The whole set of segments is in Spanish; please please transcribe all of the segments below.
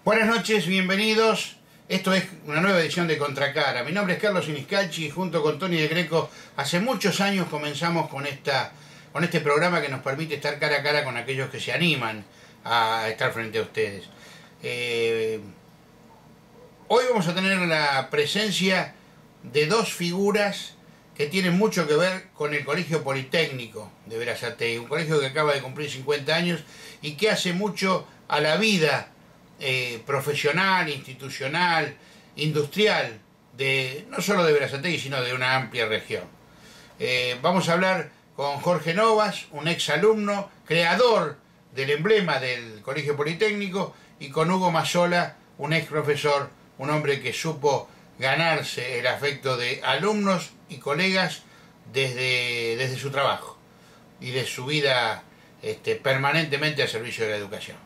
Buenas noches, bienvenidos. Esto es una nueva edición de Contracara. Mi nombre es Carlos Siniscalchi y junto con Tony de Greco hace muchos años comenzamos con este programa que nos permite estar cara a cara con aquellos que se animan a estar frente a ustedes. Hoy vamos a tener la presencia de dos figuras que tienen mucho que ver con el Colegio Politécnico de Berazategui, un colegio que acaba de cumplir 50 años y que hace mucho a la vida profesional, institucional, industrial, no solo de Berazategui, sino de una amplia región. Vamos a hablar con Jorge Novas, un ex alumno, creador del emblema del Colegio Politécnico, y con Hugo Mazzola, un ex profesor, un hombre que supo ganarse el afecto de alumnos y colegas desde su trabajo y de su vida permanentemente al servicio de la educación.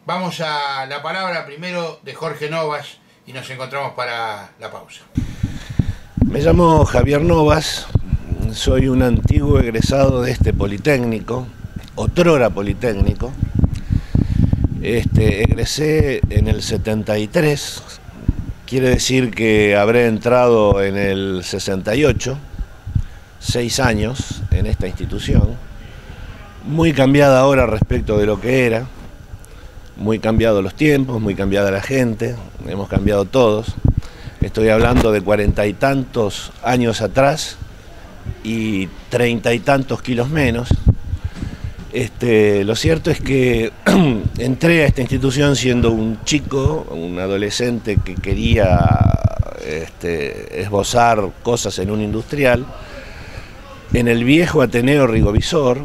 Vamos a la palabra primero de Jorge Novas y nos encontramos para la pausa. Me llamo Javier Novas, soy un antiguo egresado de este Politécnico, otrora Politécnico. Egresé en el 73, quiere decir que habré entrado en el 68, 6 años en esta institución, muy cambiada ahora respecto de lo que era. Muy cambiados los tiempos, muy cambiada la gente, hemos cambiado todos. Estoy hablando de 40 y tantos años atrás y 30 y tantos kilos menos. Lo cierto es que entré a esta institución siendo un chico, un adolescente que quería esbozar cosas en un industrial, en el viejo Ateneo Rigovisor,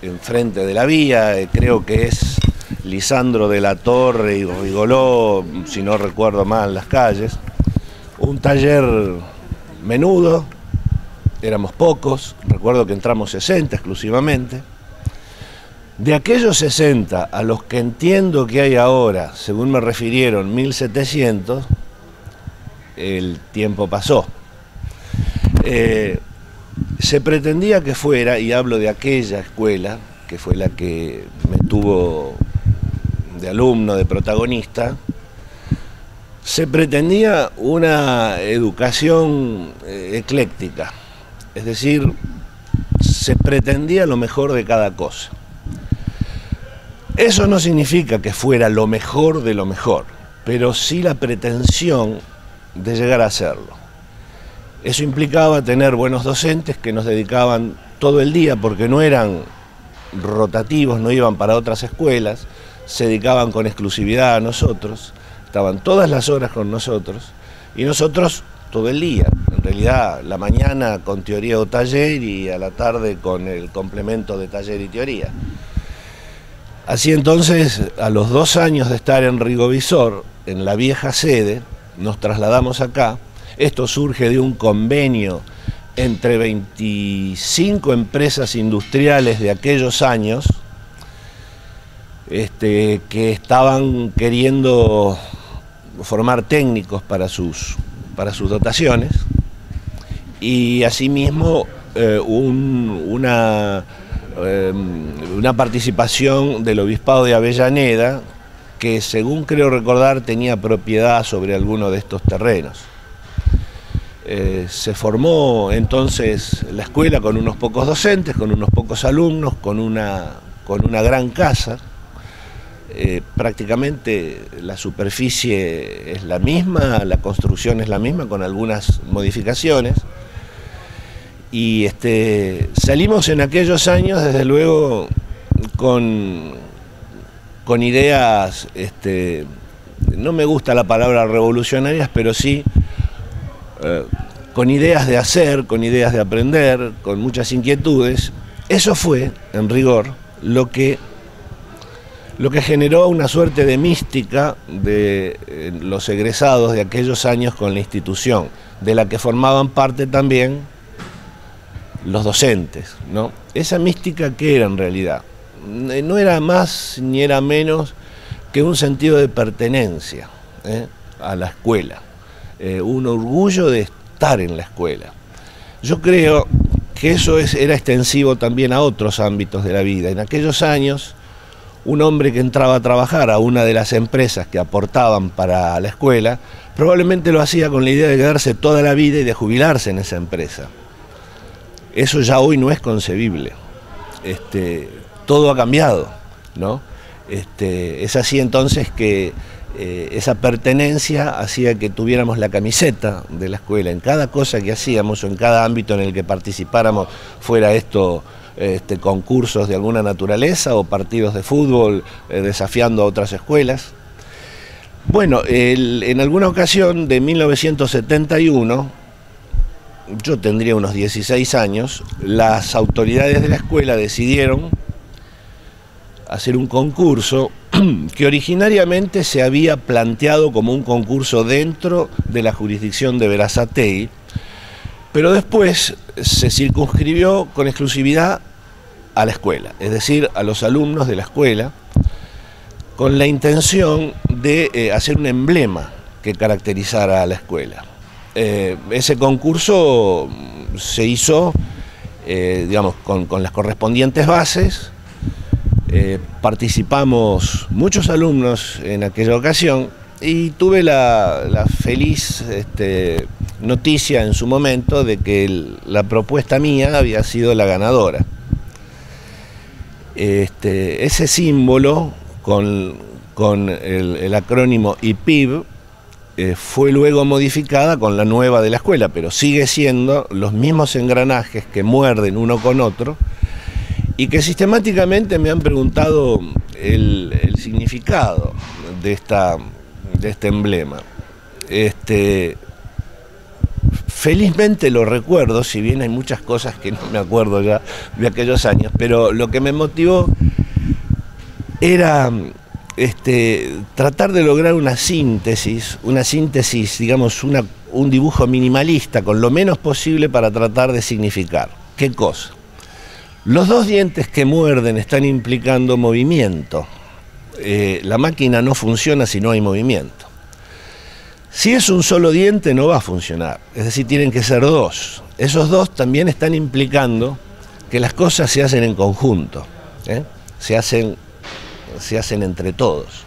enfrente de la vía, creo que es Lisandro de la Torre y Rigoló, si no recuerdo mal las calles. Un taller menudo, éramos pocos, recuerdo que entramos 60 exclusivamente. De aquellos 60 a los que entiendo que hay ahora, según me refirieron, 1700, el tiempo pasó. Se pretendía que fuera, y hablo de aquella escuela, que fue la que me tuvo de alumno, de protagonista, se pretendía una educación ecléctica, es decir, se pretendía lo mejor de cada cosa. Eso no significa que fuera lo mejor de lo mejor, pero sí la pretensión de llegar a hacerlo. Eso implicaba tener buenos docentes que nos dedicaban todo el día, porque no eran rotativos, no iban para otras escuelas, se dedicaban con exclusividad a nosotros, estaban todas las horas con nosotros, y nosotros todo el día, en realidad la mañana con teoría o taller y a la tarde con el complemento de taller y teoría. Así entonces, a los 2 años de estar en Rigovisor, en la vieja sede, nos trasladamos acá. Esto surge de un convenio entre 25 empresas industriales de aquellos años que estaban queriendo formar técnicos para sus dotaciones, y asimismo una participación del Obispado de Avellaneda, que según creo recordar tenía propiedad sobre alguno de estos terrenos. Se formó entonces la escuela con unos pocos docentes, con unos pocos alumnos, con una gran casa. Prácticamente la superficie es la misma, la construcción es la misma, con algunas modificaciones. Y salimos en aquellos años, desde luego, con ideas, no me gusta la palabra revolucionarias, pero sí con ideas de hacer, con ideas de aprender, con muchas inquietudes. Eso fue, en rigor, lo que generó una suerte de mística de los egresados de aquellos años con la institución, de la que formaban parte también los docentes, ¿no? Esa mística, ¿qué era en realidad? No era más ni era menos que un sentido de pertenencia a la escuela. Un orgullo de estar en la escuela. Yo creo que eso era extensivo también a otros ámbitos de la vida. En aquellos años un hombre que entraba a trabajar a una de las empresas que aportaban para la escuela, probablemente lo hacía con la idea de quedarse toda la vida y de jubilarse en esa empresa. Eso ya hoy no es concebible. Todo ha cambiado, ¿no? Es así entonces que esa pertenencia hacía que tuviéramos la camiseta de la escuela en cada cosa que hacíamos o en cada ámbito en el que participáramos, fuera esto concursos de alguna naturaleza o partidos de fútbol desafiando a otras escuelas. Bueno, en alguna ocasión de 1971, yo tendría unos 16 años, las autoridades de la escuela decidieron hacer un concurso que originariamente se había planteado como un concurso dentro de la jurisdicción de Berazategui, pero después se circunscribió con exclusividad a la escuela, es decir, a los alumnos de la escuela, con la intención de hacer un emblema que caracterizara a la escuela. Ese concurso se hizo, digamos, con las correspondientes bases. Participamos muchos alumnos en aquella ocasión y tuve la feliz noticia en su momento de que la propuesta mía había sido la ganadora. Ese símbolo con el acrónimo IPIB fue luego modificada con la nueva de la escuela, pero sigue siendo los mismos engranajes que muerden uno con otro y que sistemáticamente me han preguntado el significado de este emblema. Felizmente lo recuerdo, si bien hay muchas cosas que no me acuerdo ya de aquellos años, pero lo que me motivó era tratar de lograr una síntesis, digamos, un dibujo minimalista, con lo menos posible para tratar de significar. ¿Qué cosa? Los dos dientes que muerden están implicando movimiento. La máquina no funciona si no hay movimiento. Si es un solo diente no va a funcionar, es decir, tienen que ser dos. Esos dos también están implicando que las cosas se hacen en conjunto, se hacen entre todos.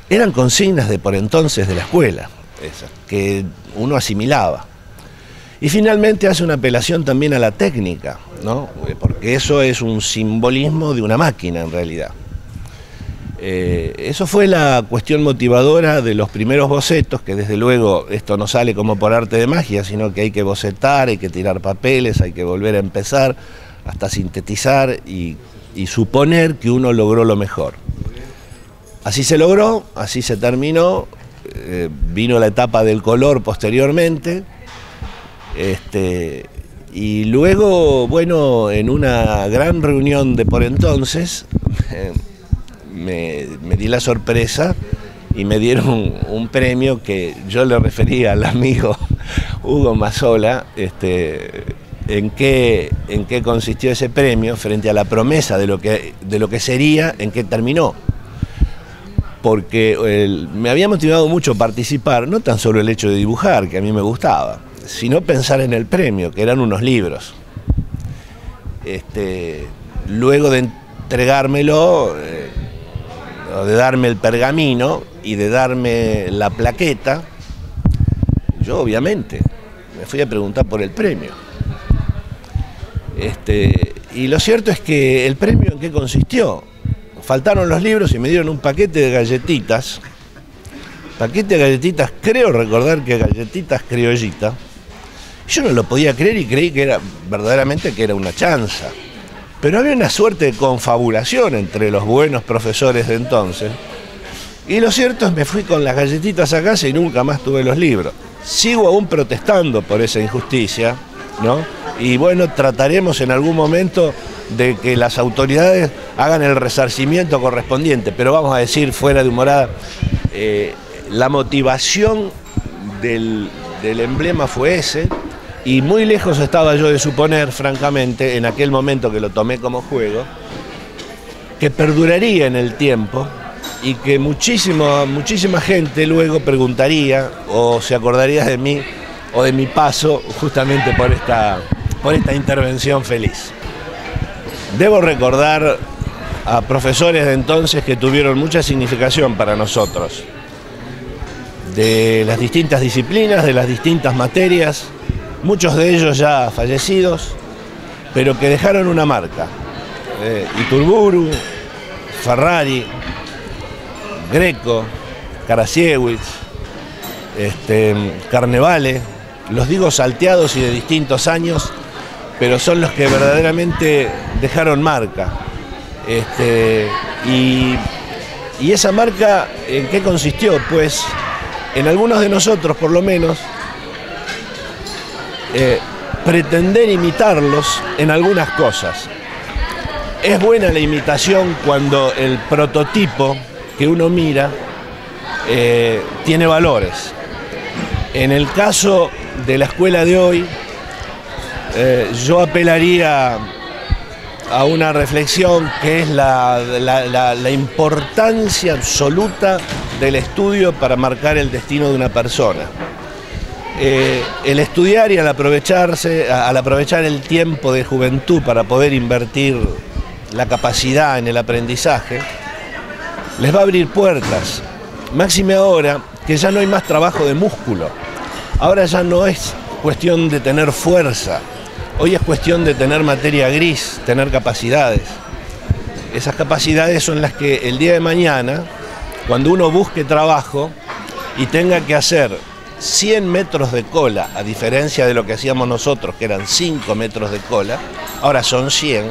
Eran consignas de por entonces de la escuela, esas, que uno asimilaba. Y finalmente hace una apelación también a la técnica, ¿no? Porque eso es un simbolismo de una máquina en realidad. Eso fue la cuestión motivadora de los primeros bocetos, que desde luego esto no sale como por arte de magia, sino que hay que bocetar, hay que tirar papeles, hay que volver a empezar, hasta sintetizar y suponer que uno logró lo mejor. Así se logró, así se terminó, vino la etapa del color posteriormente, y luego, bueno, en una gran reunión de por entonces, me di la sorpresa y me dieron un premio que yo le refería al amigo Hugo Mazzola, en qué consistió ese premio frente a la promesa de lo que sería, en qué terminó. Porque me había motivado mucho participar, no tan solo el hecho de dibujar, que a mí me gustaba, sino pensar en el premio, que eran unos libros. Luego de entregármelo, de darme el pergamino y de darme la plaqueta, yo obviamente me fui a preguntar por el premio. Y lo cierto es que el premio, ¿en qué consistió? Faltaron los libros y me dieron un paquete de galletitas. Paquete de galletitas, creo recordar que galletitas criollitas. Yo no lo podía creer y creí que era verdaderamente que era una chanza. Pero había una suerte de confabulación entre los buenos profesores de entonces. Y lo cierto es que me fui con las galletitas a casa y nunca más tuve los libros. Sigo aún protestando por esa injusticia, ¿no? Y bueno, trataremos en algún momento de que las autoridades hagan el resarcimiento correspondiente. Pero vamos a decir, fuera de humorada, la motivación del emblema fue ese. Y muy lejos estaba yo de suponer, francamente, en aquel momento que lo tomé como juego, que perduraría en el tiempo y que muchísima gente luego preguntaría o se acordaría de mí o de mi paso justamente por esta intervención feliz. Debo recordar a profesores de entonces que tuvieron mucha significación para nosotros, de las distintas disciplinas, de las distintas materias, muchos de ellos ya fallecidos, pero que dejaron una marca. Iturburu, Ferrari, Greco, Karasiewicz, Carnevale, los digo salteados y de distintos años, pero son los que verdaderamente dejaron marca. Y esa marca, ¿en qué consistió? Pues en algunos de nosotros, por lo menos, pretender imitarlos en algunas cosas. Es buena la imitación cuando el prototipo que uno mira tiene valores. En el caso de la escuela de hoy, yo apelaría a una reflexión que es la importancia absoluta del estudio para marcar el destino de una persona. El estudiar y al aprovechar el tiempo de juventud para poder invertir la capacidad en el aprendizaje, les va a abrir puertas. Máxime ahora que ya no hay más trabajo de músculo. Ahora ya no es cuestión de tener fuerza. Hoy es cuestión de tener materia gris, tener capacidades. Esas capacidades son las que el día de mañana, cuando uno busque trabajo y tenga que hacer 100 metros de cola, a diferencia de lo que hacíamos nosotros, que eran 5 metros de cola, ahora son 100,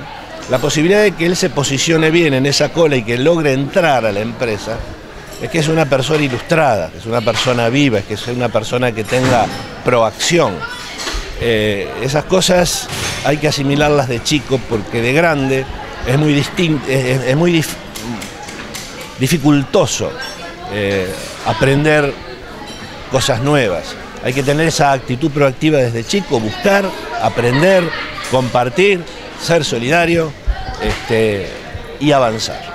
la posibilidad de que él se posicione bien en esa cola y que logre entrar a la empresa, es que es una persona ilustrada, que es una persona viva, es que es una persona que tenga proacción. Esas cosas hay que asimilarlas de chico, porque de grande es muy dificultoso aprender cosas nuevas. Hay que tener esa actitud proactiva desde chico, buscar, aprender, compartir, ser solidario y avanzar.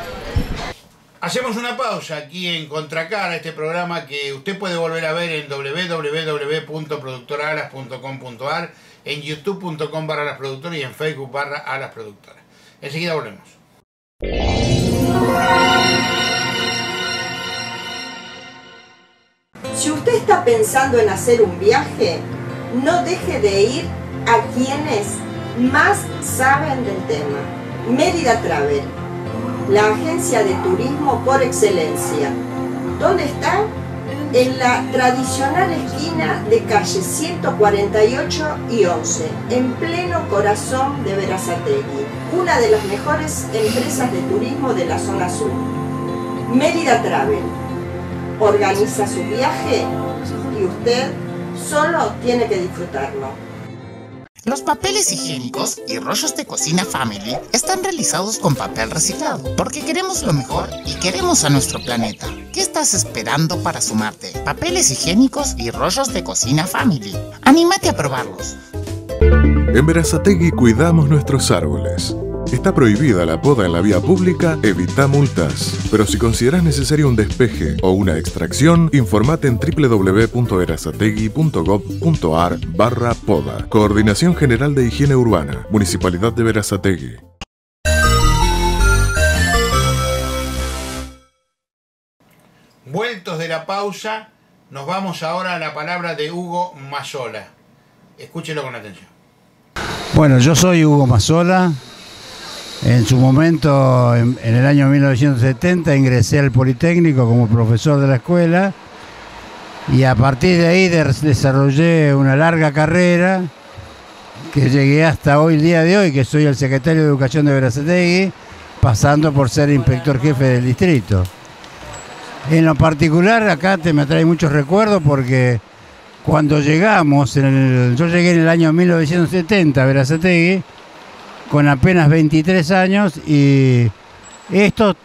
Hacemos una pausa aquí en Contracara, este programa que usted puede volver a ver en www.productoraalas.com.ar, en youtube.com/alasproductoras y en facebook/alasproductoras. Enseguida volvemos. Si usted está pensando en hacer un viaje, no deje de ir a quienes más saben del tema. Mérida Travel, la agencia de turismo por excelencia. ¿Dónde está? En la tradicional esquina de calle 148 y 11, en pleno corazón de Berazategui, una de las mejores empresas de turismo de la zona sur. Mérida Travel organiza su viaje y usted solo tiene que disfrutarlo. Los papeles higiénicos y rollos de cocina Family están realizados con papel reciclado, porque queremos lo mejor y queremos a nuestro planeta. ¿Qué estás esperando para sumarte? Papeles higiénicos y rollos de cocina Family. ¡Anímate a probarlos! En Berazategui cuidamos nuestros árboles. Está prohibida la poda en la vía pública, evita multas. Pero si consideras necesario un despeje o una extracción, informate en www.berazategui.gov.ar/poda. Coordinación General de Higiene Urbana, Municipalidad de Berazategui. Vueltos de la pausa, nos vamos ahora a la palabra de Hugo Mazzola. Escúchelo con atención. Bueno, yo soy Hugo Mazzola. En su momento, en el año 1970, ingresé al Politécnico como profesor de la escuela y a partir de ahí desarrollé una larga carrera que llegué hasta hoy, el día de hoy, que soy el secretario de Educación de Berazategui, pasando por ser inspector jefe del distrito. En lo particular, acá me trae muchos recuerdos porque cuando llegamos, yo llegué en el año 1970 a Berazategui, con apenas 23 años, y esto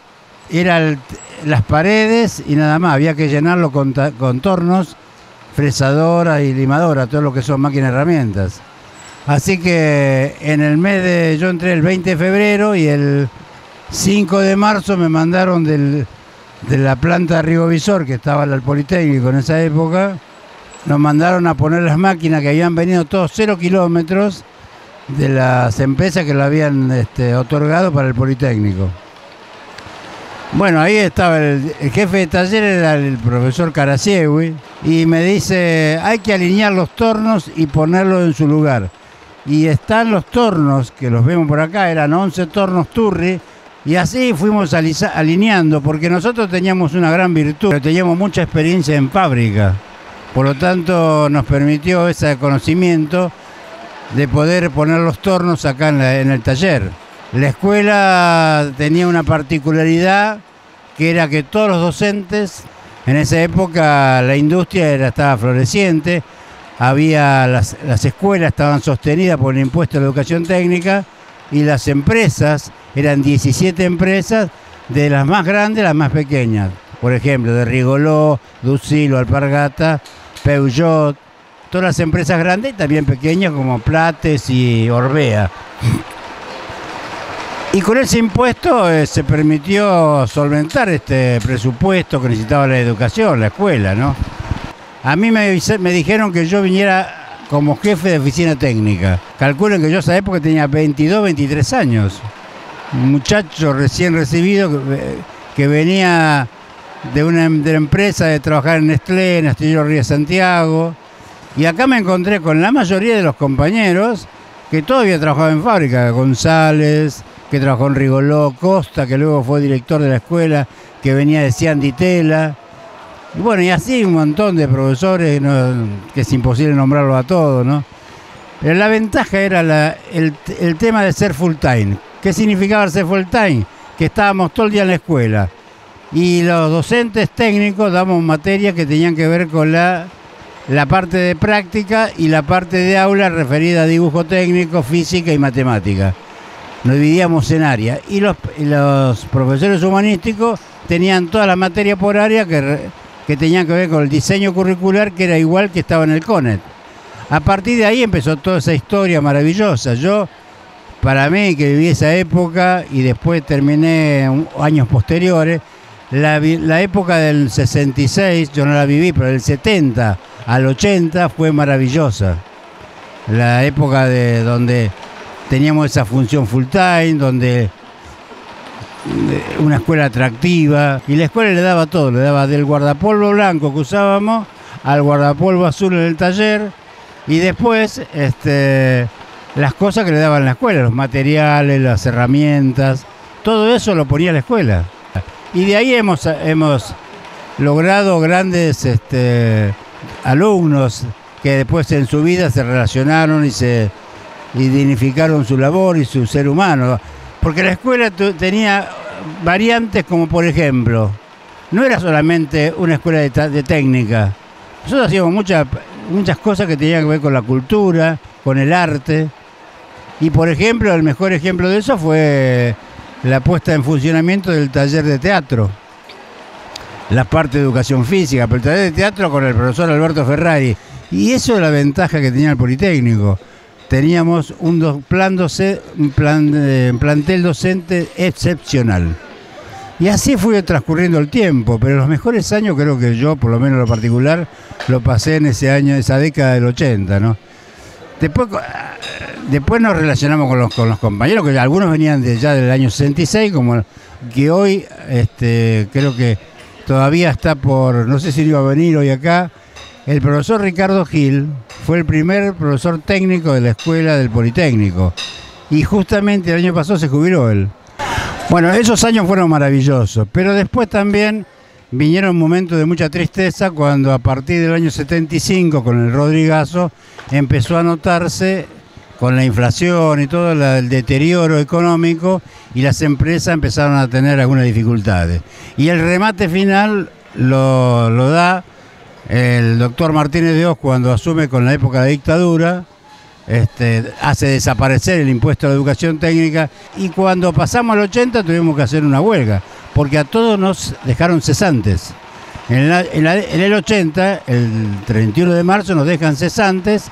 eran las paredes y nada más, había que llenarlo con tornos, fresadora y limadora, todo lo que son máquinas y herramientas. Así que yo entré el 20 de febrero y el 5 de marzo me mandaron de la planta de Rigovisor, que estaba al Politécnico en esa época, nos mandaron a poner las máquinas que habían venido todos 0 kilómetros de las empresas que lo habían otorgado para el Politécnico. Bueno, ahí estaba el jefe de taller, era el profesor Karasiewicz, y me dice, hay que alinear los tornos y ponerlos en su lugar. Y están los tornos, que los vemos por acá, eran 11 tornos Turri, y así fuimos alineando, porque nosotros teníamos una gran virtud, pero teníamos mucha experiencia en fábrica. Por lo tanto, nos permitió ese conocimiento de poder poner los tornos acá en el taller. La escuela tenía una particularidad, que era que todos los docentes, en esa época la industria estaba floreciente, había las escuelas estaban sostenidas por el impuesto a la educación técnica, y las empresas, eran 17 empresas, de las más grandes a las más pequeñas. Por ejemplo, de Rigoló, Ducilo, Alpargata, Peugeot, todas las empresas grandes y también pequeñas como Plates y Orbea. Y con ese impuesto se permitió solventar este presupuesto que necesitaba la educación, la escuela, ¿no? A mí me dijeron que yo viniera como jefe de oficina técnica. Calculen que yo a esa época tenía 22, 23 años. Un muchacho recién recibido que venía de la empresa de trabajar en Nestlé, en Astillero Ríos Santiago. Y acá me encontré con la mayoría de los compañeros que todavía trabajaban en fábrica. González, que trabajó en Rigoló, Costa, que luego fue director de la escuela, que venía de Cian Di Tella. Y bueno, y así un montón de profesores, ¿no? Que es imposible nombrarlos a todos, ¿no? Pero la ventaja era el tema de ser full time. ¿Qué significaba ser full time? Que estábamos todo el día en la escuela. Y los docentes técnicos damos materias que tenían que ver con la parte de práctica y la parte de aula referida a dibujo técnico, física y matemática. Nos dividíamos en áreas. Y los profesores humanísticos tenían toda la materia por área que tenían que ver con el diseño curricular, que era igual que estaba en el CONET. A partir de ahí empezó toda esa historia maravillosa. Para mí, que viví esa época y después terminé años posteriores, la época del 66, yo no la viví, pero del 70 al 80 fue maravillosa. La época donde teníamos esa función full time, donde una escuela atractiva, y la escuela le daba todo, le daba del guardapolvo blanco que usábamos al guardapolvo azul en el taller, y después las cosas que le daban la escuela, los materiales, las herramientas, todo eso lo ponía la escuela. Y de ahí hemos logrado grandes alumnos que después en su vida se relacionaron y se dignificaron su labor y su ser humano. Porque la escuela tenía variantes como, por ejemplo, no era solamente una escuela de técnica. Nosotros hacíamos muchas cosas que tenían que ver con la cultura, con el arte. Y, por ejemplo, el mejor ejemplo de eso fue la puesta en funcionamiento del taller de teatro. La parte de educación física, pero el taller de teatro con el profesor Alberto Ferrari. Y eso es la ventaja que tenía el Politécnico. Teníamos un plantel docente excepcional. Y así fue transcurriendo el tiempo, pero los mejores años creo que yo, por lo menos en lo particular, lo pasé en esa década del 80, ¿no? Después nos relacionamos con los compañeros, que algunos venían ya del año 66, como que hoy creo que todavía está no sé si iba a venir hoy acá, el profesor Ricardo Gil. Fue el primer profesor técnico de la escuela del Politécnico. Y justamente el año pasado se jubiló él. Bueno, esos años fueron maravillosos, pero después también vinieron momentos de mucha tristeza cuando a partir del año 75, con el Rodrigazo, empezó a notarse, con la inflación y todo el deterioro económico, y las empresas empezaron a tener algunas dificultades. Y el remate final lo da el doctor Martínez de Hoz cuando asume con la época de dictadura, hace desaparecer el impuesto a la educación técnica, y cuando pasamos al 80 tuvimos que hacer una huelga, porque a todos nos dejaron cesantes. En el 80, el 31 de marzo nos dejan cesantes,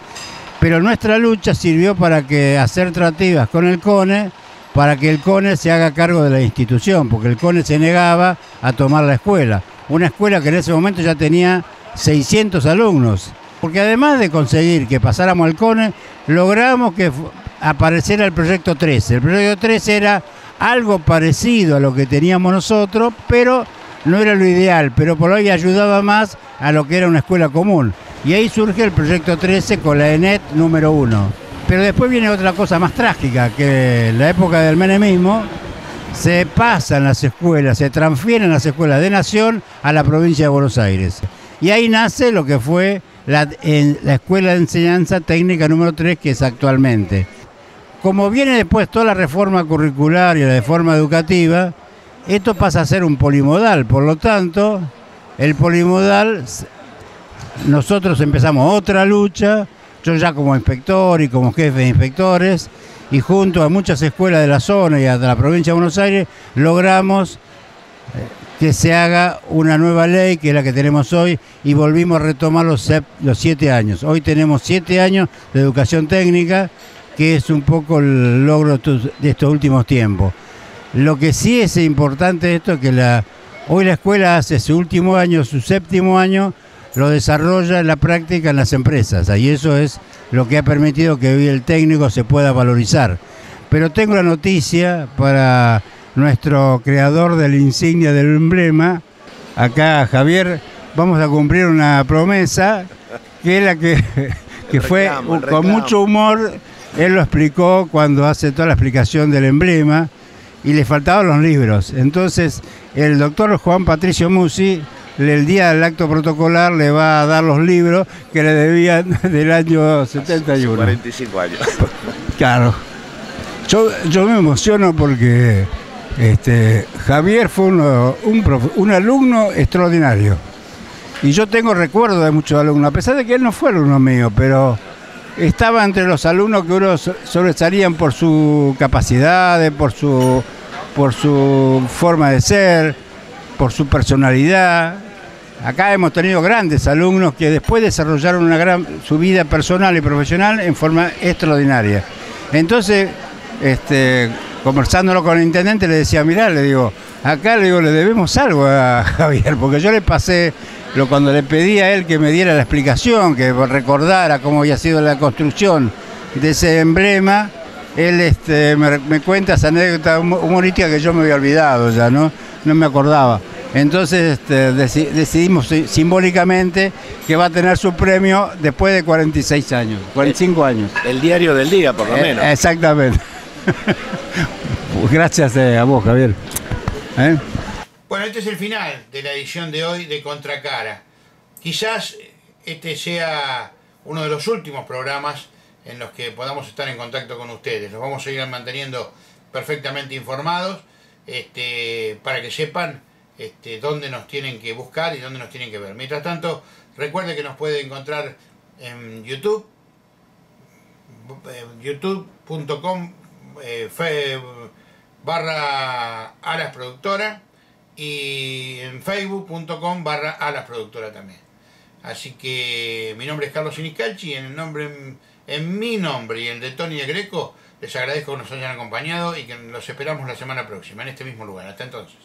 pero nuestra lucha sirvió para hacer tratativas con el CONE, para que el CONE se haga cargo de la institución, porque el CONE se negaba a tomar la escuela. Una escuela que en ese momento ya tenía 600 alumnos, porque además de conseguir que pasáramos al CONE, logramos que apareciera el proyecto 13. El proyecto 13 era algo parecido a lo que teníamos nosotros, pero no era lo ideal, pero por hoy ayudaba más a lo que era una escuela común. Y ahí surge el proyecto 13 con la ENET número 1. Pero después viene otra cosa más trágica, que en la época del menemismo se pasan las escuelas, se transfieren las escuelas de Nación a la provincia de Buenos Aires. Y ahí nace lo que fue la Escuela de Enseñanza Técnica número 3, que es actualmente. Como viene después toda la reforma curricular y la reforma educativa, esto pasa a ser un polimodal. Por lo tanto, el polimodal, nosotros empezamos otra lucha, yo ya como inspector y como jefe de inspectores, y junto a muchas escuelas de la zona y a la provincia de Buenos Aires, logramos que se haga una nueva ley, que es la que tenemos hoy, y volvimos a retomar los 7 años. Hoy tenemos 7 años de educación técnica, que es un poco el logro de estos últimos tiempos. Lo que sí es importante esto es que hoy la escuela hace su último año, su 7º año, lo desarrolla en la práctica en las empresas, y eso es lo que ha permitido que hoy el técnico se pueda valorizar. Pero tengo la noticia para nuestro creador de la insignia del emblema, acá Javier, vamos a cumplir una promesa, que es la que fue con mucho humor, él lo explicó cuando hace toda la explicación del emblema, y le faltaban los libros. Entonces el doctor Juan Patricio Musi, el día del acto protocolar, le va a dar los libros que le debían del año 71. 45 años. Claro. Yo me emociono porque Javier fue un alumno extraordinario. Y yo tengo recuerdos de muchos alumnos, a pesar de que él no fue alumno mío, pero estaba entre los alumnos que uno sobresalían por su capacidad, por su forma de ser, por su personalidad. Acá hemos tenido grandes alumnos que después desarrollaron su vida personal y profesional en forma extraordinaria. Entonces, conversándolo con el intendente, le decía, mirá, le digo, le debemos algo a Javier, porque yo le pasé, cuando le pedí a él que me diera la explicación, que recordara cómo había sido la construcción de ese emblema, él me cuenta esa anécdota humorística que yo me había olvidado ya, no me acordaba. Entonces decidimos simbólicamente que va a tener su premio después de 46 años, 45 años. El diario del día, por lo menos. Exactamente. Gracias a vos, Javier. Bueno, este es el final de la edición de hoy de Contracara. Quizás este sea uno de los últimos programas en los que podamos estar en contacto con ustedes. Los vamos a ir manteniendo perfectamente informados, para que sepan dónde nos tienen que buscar y dónde nos tienen que ver. Mientras tanto, recuerde que nos puede encontrar en YouTube, youtube.com /Alas Productora, y en facebook.com /Alas Productora también. Así que mi nombre es Carlos Siniscalchi, y en mi nombre y el de Tony de Greco, les agradezco que nos hayan acompañado y que los esperamos la semana próxima en este mismo lugar. Hasta entonces.